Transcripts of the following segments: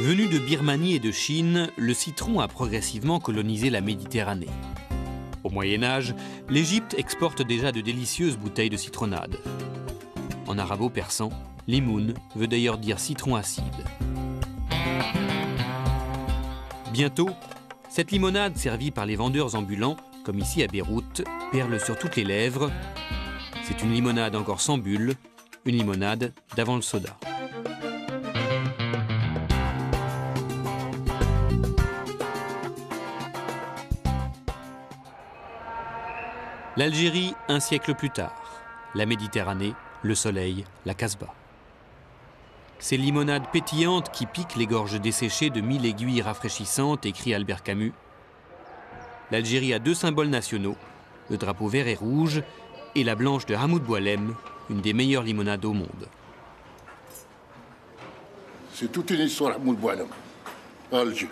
Venu de Birmanie et de Chine, le citron a progressivement colonisé la Méditerranée. Au Moyen-Âge, l'Égypte exporte déjà de délicieuses bouteilles de citronnade. En arabo-persan, limoun veut d'ailleurs dire citron acide. Bientôt, cette limonade servie par les vendeurs ambulants, comme ici à Beyrouth, perle sur toutes les lèvres. C'est une limonade encore sans bulle, une limonade d'avant le soda. L'Algérie, un siècle plus tard. La Méditerranée, le soleil, la Casbah. Ces limonades pétillantes qui piquent les gorges desséchées de 1000 aiguilles rafraîchissantes, écrit Albert Camus. L'Algérie a deux symboles nationaux, le drapeau vert et rouge et la blanche de Hamoud Boualem, une des meilleures limonades au monde. C'est toute une histoire, Hamoud Boualem, à Alger.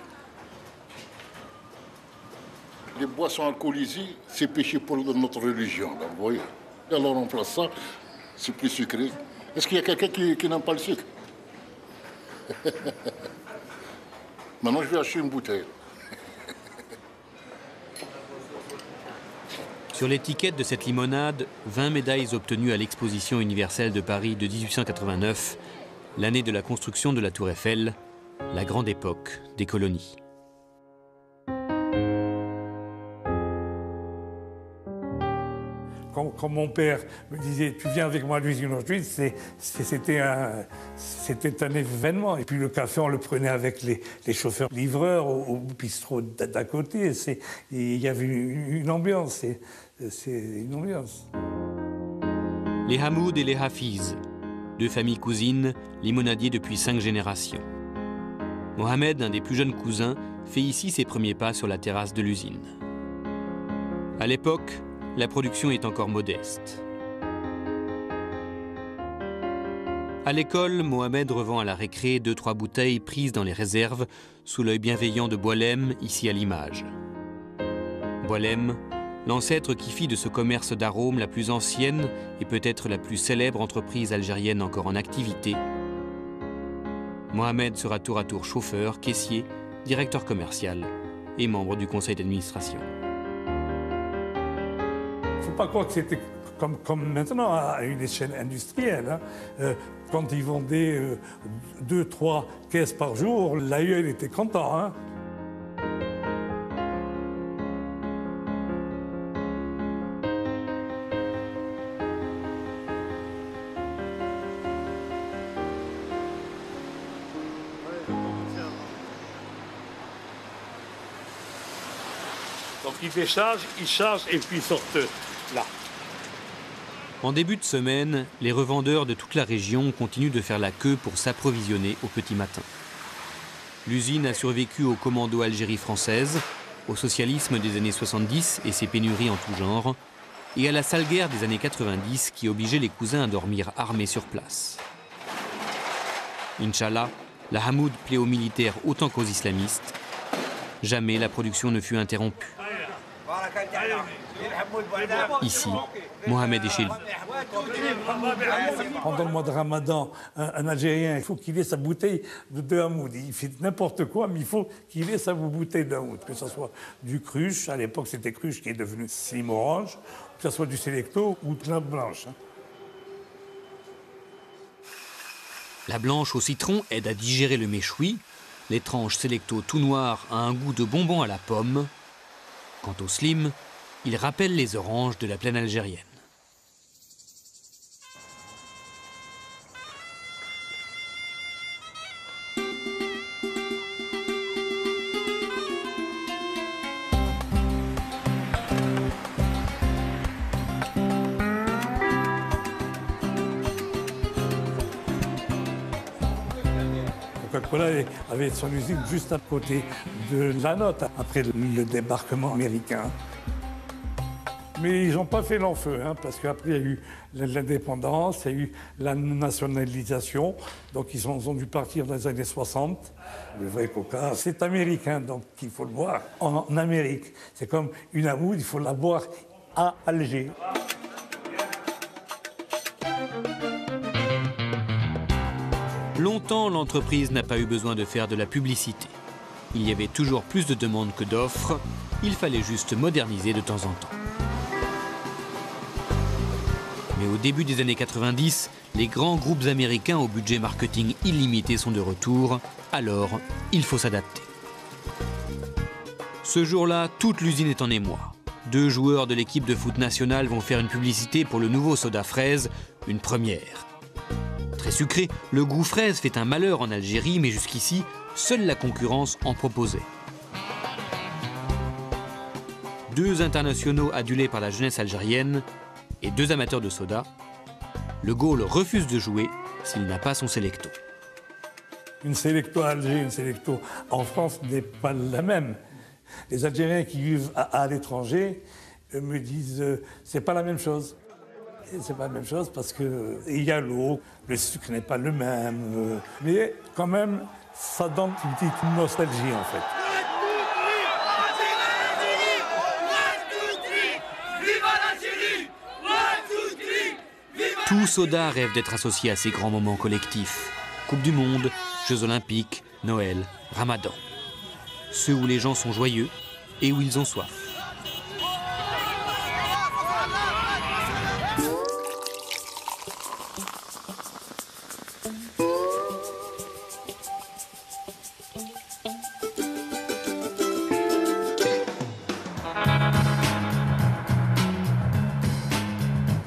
Les boissons alcoolisées, c'est péché pour notre religion, là, vous voyez. Alors on remplace ça, c'est plus sucré. Est-ce qu'il y a quelqu'un qui n'aime pas le sucre? Maintenant, je vais acheter une bouteille. Sur l'étiquette de cette limonade, 20 médailles obtenues à l'exposition universelle de Paris de 1889, l'année de la construction de la Tour Eiffel, la grande époque des colonies. Quand mon père me disait « tu viens avec moi à l'usine aujourd'hui », c'était un événement. Et puis le café, on le prenait avec les chauffeurs livreurs au bistrot d'à côté. Il y avait une ambiance. C'est une ambiance. Les Hamoud et les Hafiz, deux familles cousines, limonadiers depuis 5 générations. Mohamed, un des plus jeunes cousins, fait ici ses premiers pas sur la terrasse de l'usine. À l'époque, la production est encore modeste. À l'école, Mohamed revend à la récré 2-3 bouteilles prises dans les réserves sous l'œil bienveillant de Boualem, ici à l'image. Boualem, l'ancêtre qui fit de ce commerce d'arômes la plus ancienne et peut-être la plus célèbre entreprise algérienne encore en activité. Mohamed sera tour à tour chauffeur, caissier, directeur commercial et membre du conseil d'administration. Il ne faut pas croire que c'était comme maintenant, à une échelle industrielle. Hein. Quand ils vendaient 2-3 caisses par jour, l'aïeul était content. Hein. Donc ils déchargent, ils chargent et puis ils sortent là. En début de semaine, les revendeurs de toute la région continuent de faire la queue pour s'approvisionner au petit matin. L'usine a survécu au commando Algérie française, au socialisme des années 70 et ses pénuries en tout genre, et à la sale guerre des années 90 qui obligeait les cousins à dormir armés sur place. Inch'Allah, la Hamoud plaît aux militaires autant qu'aux islamistes. Jamais la production ne fut interrompue. Ici, Mohamed est chez lui. Pendant le mois de Ramadan, un Algérien, il faut qu'il ait sa bouteille de Hamoud. Il fait n'importe quoi, mais il faut qu'il ait sa bouteille de Hamoud. Que ce soit du cruche, à l'époque c'était cruche qui est devenu Slim Orange, que ce soit du Selecto ou de la blanche. La blanche au citron aide à digérer le méchoui. L'étrange Selecto tout noir a un goût de bonbon à la pomme. Quant au Slim, il rappelle les oranges de la plaine algérienne. Coca-Cola avait son usine juste à côté de la nôtre, après le débarquement américain. Mais ils n'ont pas fait long feu, hein, parce qu'après il y a eu l'indépendance, il y a eu la nationalisation, donc ils ont dû partir dans les années 60. Le vrai Coca, c'est américain, donc il faut le boire en Amérique. C'est comme une Hamoud, il faut la boire à Alger. Longtemps, l'entreprise n'a pas eu besoin de faire de la publicité. Il y avait toujours plus de demandes que d'offres, il fallait juste moderniser de temps en temps. Mais au début des années 90, les grands groupes américains au budget marketing illimité sont de retour, alors il faut s'adapter. Ce jour-là, toute l'usine est en émoi. 2 joueurs de l'équipe de foot nationale vont faire une publicité pour le nouveau soda fraise, une première. Très sucré, le goût fraise fait un malheur en Algérie, mais jusqu'ici, seule la concurrence en proposait. 2 internationaux adulés par la jeunesse algérienne et 2 amateurs de soda, le Gaulle refuse de jouer s'il n'a pas son sélecto. Une sélecto à Alger, une sélecto en France n'est pas la même. Les Algériens qui vivent à l'étranger me disent c'est pas la même chose. C'est pas la même chose parce qu'il y a l'eau, le sucre n'est pas le même. Mais quand même, ça donne une petite nostalgie en fait. Tout soda rêve d'être associé à ces grands moments collectifs. Coupe du Monde, Jeux Olympiques, Noël, Ramadan. Ceux où les gens sont joyeux et où ils ont soif.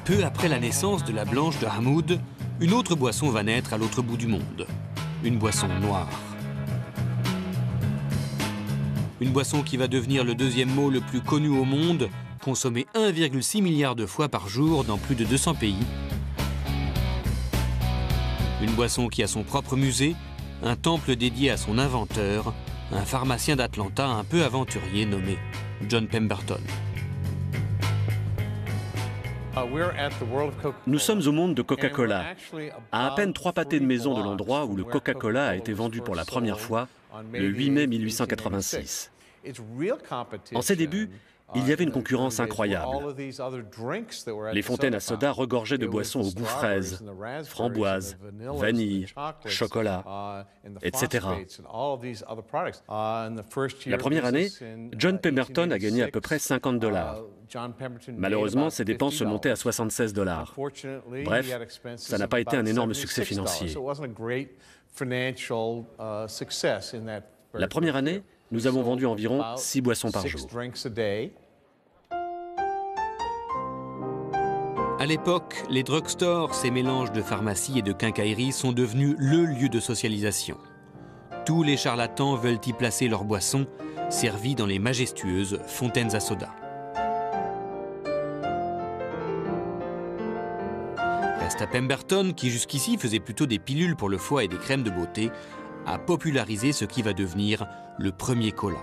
Peu après la naissance de la Blanche de Hamoud, une autre boisson va naître à l'autre bout du monde. Une boisson noire. Une boisson qui va devenir le 2e mot le plus connu au monde, consommé 1,6 milliard de fois par jour dans plus de 200 pays. Une boisson qui a son propre musée, un temple dédié à son inventeur, un pharmacien d'Atlanta un peu aventurier nommé John Pemberton. Nous sommes au monde de Coca-Cola, à peine 3 pâtés de maison de l'endroit où le Coca-Cola a été vendu pour la première fois, le 8 mai 1886. En ses débuts, il y avait une concurrence incroyable. Les fontaines à soda regorgeaient de boissons au goût fraise, framboise, vanille, chocolat, etc. La première année, John Pemberton a gagné à peu près $50. Malheureusement, ses dépenses se montaient à $76. Bref, ça n'a pas été un énorme succès financier. La première année, nous avons vendu environ 6 boissons par jour. À l'époque, les drugstores, ces mélanges de pharmacie et de quincaillerie, sont devenus le lieu de socialisation. Tous les charlatans veulent y placer leurs boissons, servies dans les majestueuses fontaines à soda. Reste à Pemberton, qui jusqu'ici faisait plutôt des pilules pour le foie et des crèmes de beauté, à populariser ce qui va devenir le premier cola.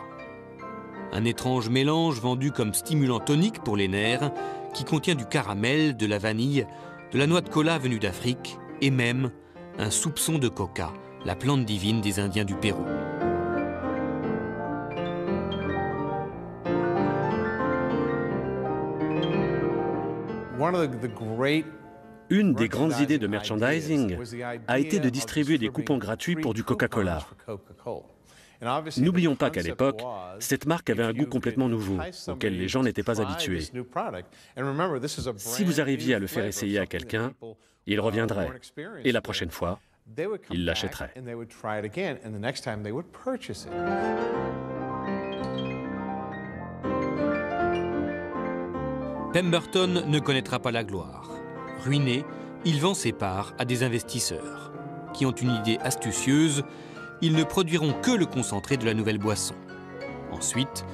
Un étrange mélange vendu comme stimulant tonique pour les nerfs, qui contient du caramel, de la vanille, de la noix de cola venue d'Afrique et même un soupçon de coca, la plante divine des Indiens du Pérou. Une des grandes idées de merchandising a été de distribuer des coupons gratuits pour du Coca-Cola. N'oublions pas qu'à l'époque, cette marque avait un goût complètement nouveau, auquel les gens n'étaient pas habitués. Si vous arriviez à le faire essayer à quelqu'un, il reviendrait. Et la prochaine fois, il l'achèterait. Pemberton ne connaîtra pas la gloire. Ruiné, il vend ses parts à des investisseurs qui ont une idée astucieuse. Ils ne produiront que le concentré de la nouvelle boisson. Ensuite,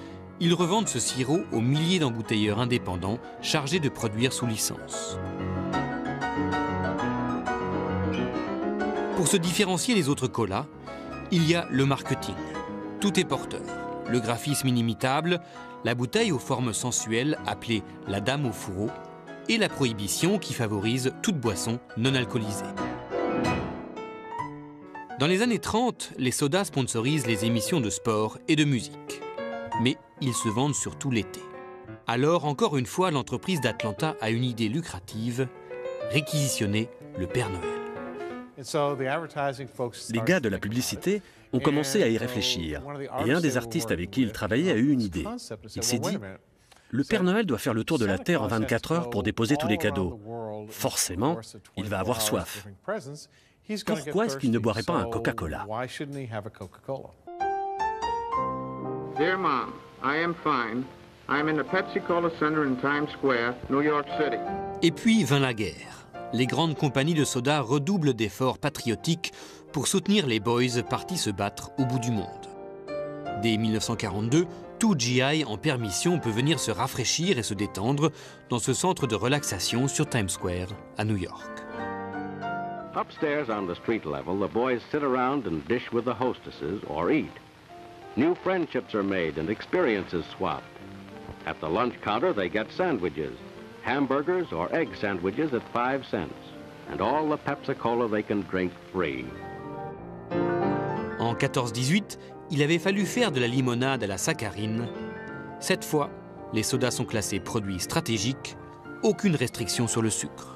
ils revendent ce sirop aux milliers d'embouteilleurs indépendants chargés de produire sous licence. Pour se différencier des autres colas, il y a le marketing. Tout est porteur. Le graphisme inimitable, la bouteille aux formes sensuelles appelée la dame au fourreau et la prohibition qui favorise toute boisson non alcoolisée. Dans les années 30, les sodas sponsorisent les émissions de sport et de musique. Mais ils se vendent surtout l'été. Alors, encore une fois, l'entreprise d'Atlanta a une idée lucrative, réquisitionner le Père Noël. Les gars de la publicité ont commencé à y réfléchir. Et un des artistes avec qui il travaillait a eu une idée. Il s'est dit, le Père Noël doit faire le tour de la Terre en 24 heures pour déposer tous les cadeaux. Forcément, il va avoir soif. Pourquoi est-ce qu'il ne boirait pas un Coca-Cola? Dear Mom, I am fine. I'm in the Pepsi-Cola Center in Times Square, New York City. Et puis vint la guerre. Les grandes compagnies de soda redoublent d'efforts patriotiques pour soutenir les boys partis se battre au bout du monde. Dès 1942, tout GI en permission peut venir se rafraîchir et se détendre dans ce centre de relaxation sur Times Square à New York. Upstairs on the street level, the boys sit around and dish with the hostesses or eat. New friendships are made and experiences swapped. At the lunch counter, they get sandwiches, hamburgers or egg sandwiches at 5 cents, and all the Pepsi-Cola they can drink free. En 14-18, il avait fallu faire de la limonade à la saccharine. Cette fois, les sodas sont classés produits stratégiques, aucune restriction sur le sucre.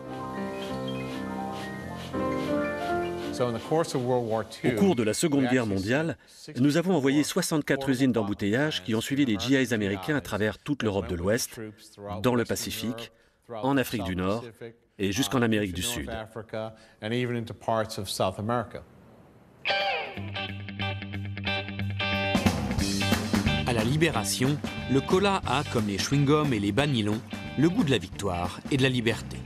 Au cours de la Seconde Guerre mondiale, nous avons envoyé 64 usines d'embouteillage qui ont suivi les GIs américains à travers toute l'Europe de l'Ouest, dans le Pacifique, en Afrique du Nord et jusqu'en Amérique du Sud. À la Libération, le cola a, comme les chewing-gums et les banylons, le goût de la victoire et de la liberté.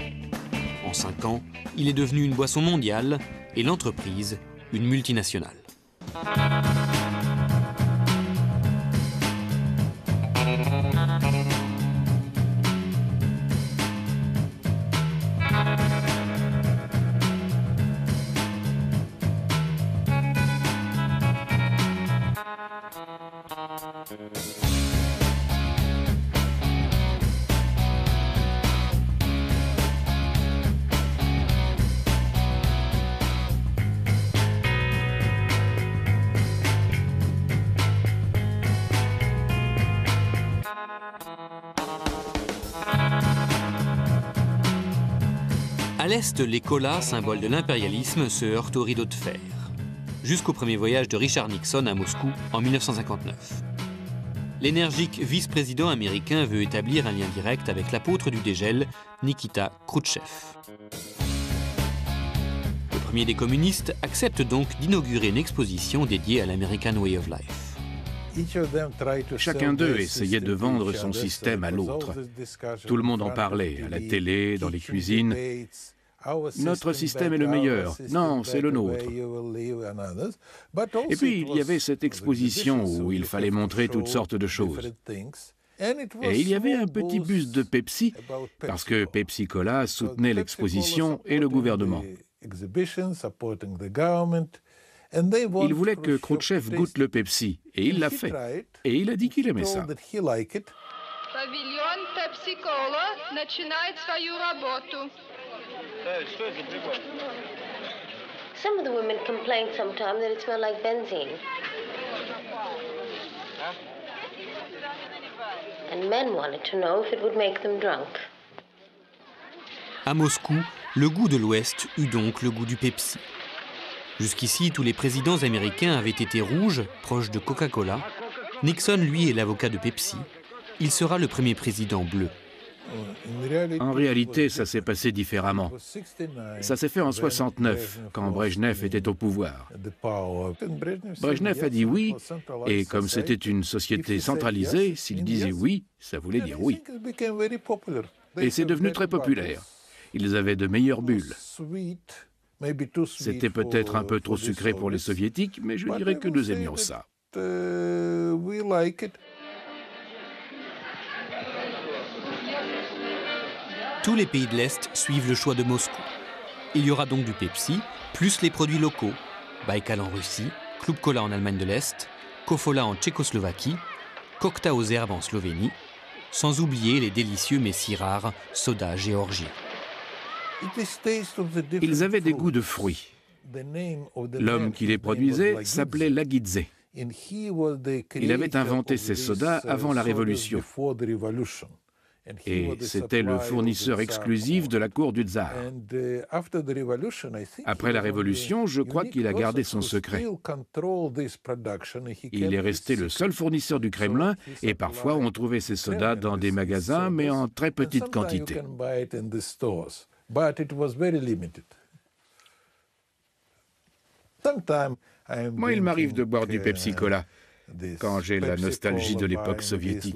En 5 ans, il est devenu une boisson mondiale et l'entreprise une multinationale. À l'Est, les colas, symbole de l'impérialisme, se heurtent au rideau de fer. Jusqu'au premier voyage de Richard Nixon à Moscou en 1959. L'énergique vice-président américain veut établir un lien direct avec l'apôtre du dégel, Nikita Khrouchtchev. Le premier des communistes accepte donc d'inaugurer une exposition dédiée à l'American Way of Life. Chacun d'eux essayait de vendre son système à l'autre. Tout le monde en parlait, à la télé, dans les cuisines. Notre système est le meilleur. Non, c'est le nôtre. Et puis, il y avait cette exposition où il fallait montrer toutes sortes de choses. Et il y avait un petit buste de Pepsi, parce que Pepsi Cola soutenait l'exposition et le gouvernement. Il voulait que Khrouchtchev goûte le Pepsi, et il l'a fait. Et il a dit qu'il aimait ça. Павильон Pepsi-Cola начинает свою работу. Some of the women complained sometimes that it smelled like benzene. And men wanted to know if it would make them drunk. À Moscou, le goût de l'Ouest eut donc le goût du Pepsi. Jusqu'ici, tous les présidents américains avaient été rouges, proches de Coca-Cola. Nixon, lui, est l'avocat de Pepsi. Il sera le premier président bleu. En réalité, ça s'est passé différemment. Ça s'est fait en 69, quand Brejnev était au pouvoir. Brejnev a dit oui, et comme c'était une société centralisée, s'il disait oui, ça voulait dire oui. Et c'est devenu très populaire. Ils avaient de meilleures bulles. C'était peut-être un peu trop sucré pour les soviétiques, mais je dirais que nous aimions ça. Tous les pays de l'Est suivent le choix de Moscou. Il y aura donc du Pepsi, plus les produits locaux, Baïkal en Russie, Klub Cola en Allemagne de l'Est, Kofola en Tchécoslovaquie, Kokta aux herbes en Slovénie, sans oublier les délicieux mais si rares sodas géorgiens. Ils avaient des goûts de fruits. L'homme qui les produisait s'appelait Lagidze. Il avait inventé ces sodas avant la Révolution. Et c'était le fournisseur exclusif de la cour du tsar. Après la Révolution, je crois qu'il a gardé son secret. Il est resté le seul fournisseur du Kremlin et parfois on trouvait ces sodas dans des magasins, mais en très petite quantité. Moi, il m'arrive de boire du Pepsi-Cola quand j'ai la nostalgie de l'époque soviétique.